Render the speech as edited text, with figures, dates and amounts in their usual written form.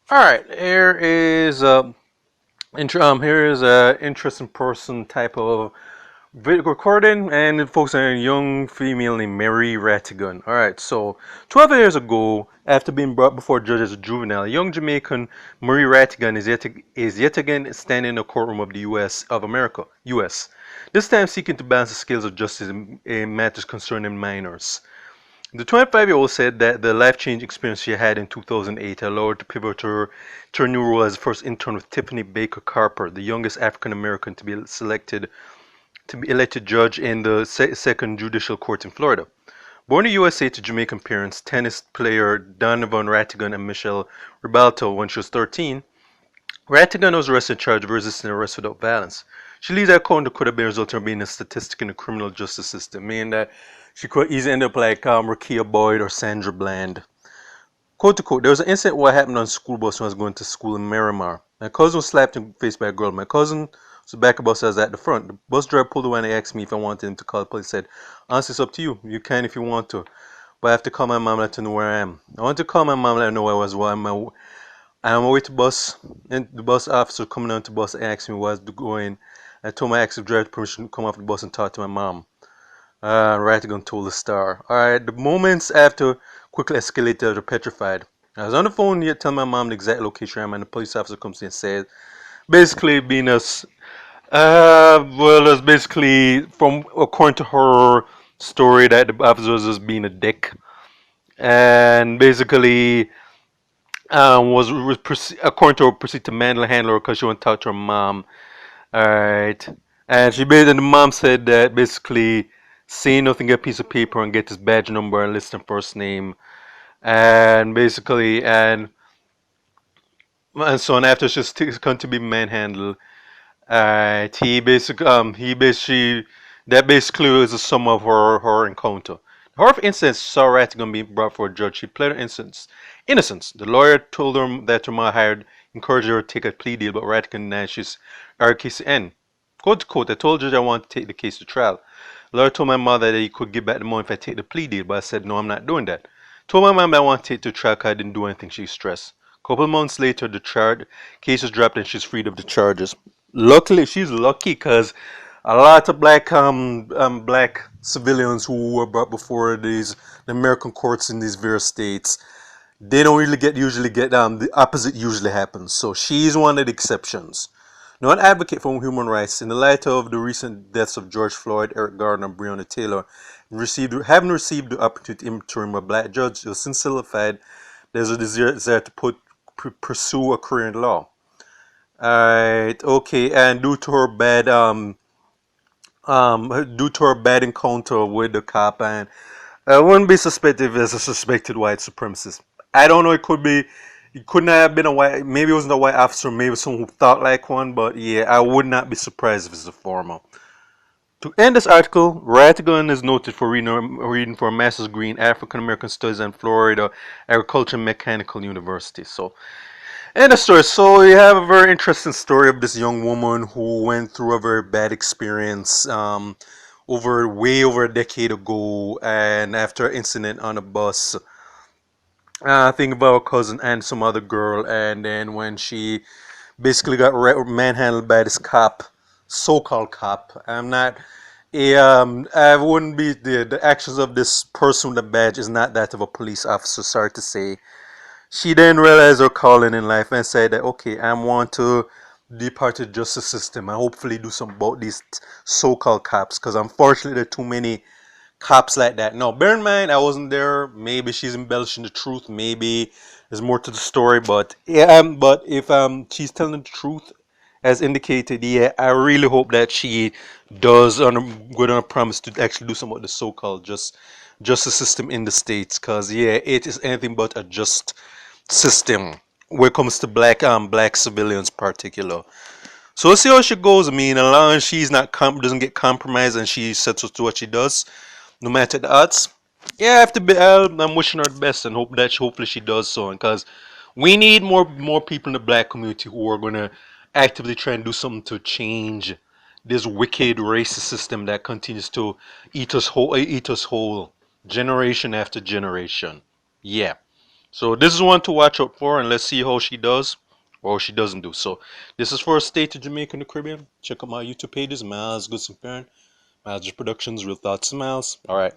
All right, here is a interesting person type of video recording, and it focuses on a young female named Mary Rattigan. All right, so 12 years ago, after being brought before a judge as a juvenile, a young Jamaican Mary Rattigan is yet again standing in the courtroom of the U.S. of America, U.S. This time seeking to balance the scales of justice in matters concerning minors. The 25-year-old said that the life-changing experience she had in 2008 allowed her to pivot to her new role as the first intern with Tiffany Baker Carper, the youngest African American to be selected to be elected judge in the second judicial court in Florida. Born in the USA to Jamaican parents, tennis player Donovan Rattigan and Michelle Ribalto when she was 13, Rattigan was arrested and charged of resisting arrest without violence. She leaves that count could have been resulting in being a statistic in the criminal justice system, meaning that she could easily end up like Rakia Boyd or Sandra Bland. Quote to quote, there was an incident what happened on a school bus when I was going to school in Miramar. My cousin was slapped in the face by a girl. My cousin was the back of the bus, I was at the front. The bus driver pulled away and asked me if I wanted him to call the police. I said, honestly, it's up to you. You can if you want to. But I have to call my mom and let her know where I am. I want to call my mom and let her know where I was while I'm on my way to bus. And the bus officer coming on to the bus asked me where I was going. I told my ex driver permission to come off the bus and talk to my mom. Rattigan told the Star. Alright, the moments after quickly escalated to petrified. I was on the phone yet telling my mom the exact location I'm and the police officer comes in and said, basically being us, well, it's basically from according to her story that the officer was just being a dick, and basically according to her proceed to manhandle her because she wouldn't talk to her mom. Alright. And the mom said that basically say nothing, get a piece of paper and get his badge number and list him first name. And basically, and so on after she's come to be manhandled. He basically, that basically is a sum of her encounter. Her instance saw Rattigan being brought for a judge. She pled her innocence. The lawyer told her that her mother hired encouraged her to take a plea deal, but Rattigan denied she's our case to end. Quote to quote, I told the judge I wanted to take the case to trial. The lawyer told my mother that he could give back the money if I take the plea deal, but I said no, I'm not doing that. Told my mom that I want to take it to trial because I didn't do anything, she stressed. A couple of months later, the case was dropped and she's freed of the charges. Luckily, she's lucky because a lot of black civilians who were brought before the American courts in these various states, they don't really usually get the opposite usually happens. So she's one of the exceptions. Now, an advocate for human rights, in the light of the recent deaths of George Floyd, Eric Gardner, and Breonna Taylor, having received the opportunity to interim a black judge, it was simplified. There's a desire to pursue a career in law. Alright, okay, and due to her bad encounter with the cop, and I wouldn't be suspected as a suspected white supremacist. I don't know. It could not have been a white. Maybe it wasn't a white officer. Maybe someone who thought like one. But yeah, I would not be surprised if it's a former. To end this article, Rattigan is noted for reading for a master's degree in African American Studies at Florida Agricultural and Mechanical University. So, end the story. So you have a very interesting story of this young woman who went through a very bad experience way over a decade ago, and after an incident on a bus. I think about her cousin and some other girl, and then when she basically got manhandled by this cop, so-called cop. I wouldn't be the actions of this person with the badge is not that of a police officer. Sorry to say. She then realized her calling in life and said that okay, I want to be part of the justice system and hopefully do something about these so-called cops because unfortunately there are too many cops like that. Now, bear in mind, I wasn't there. Maybe she's embellishing the truth. Maybe there's more to the story. But yeah, but if she's telling the truth, as indicated, yeah, I really hope that she does go on a promise to actually do some of the so-called justice system in the states. Cause yeah, it is anything but a just system when it comes to black civilians particular. So let's see how she goes. I mean, as long as she's not doesn't get compromised and she settles to what she does, no matter the odds. Yeah, I have to be. I'm wishing her the best and hopefully she does so. Because we need more people in the black community who are gonna actively try and do something to change this wicked racist system that continues to eat us whole generation after generation. Yeah. So this is one to watch out for, and let's see how she does or how she doesn't do. So this is for a state of Jamaica in the Caribbean. Check out my YouTube pages, Miles Goodson Parent, Miles Productions, Real Thoughts Miles. All right.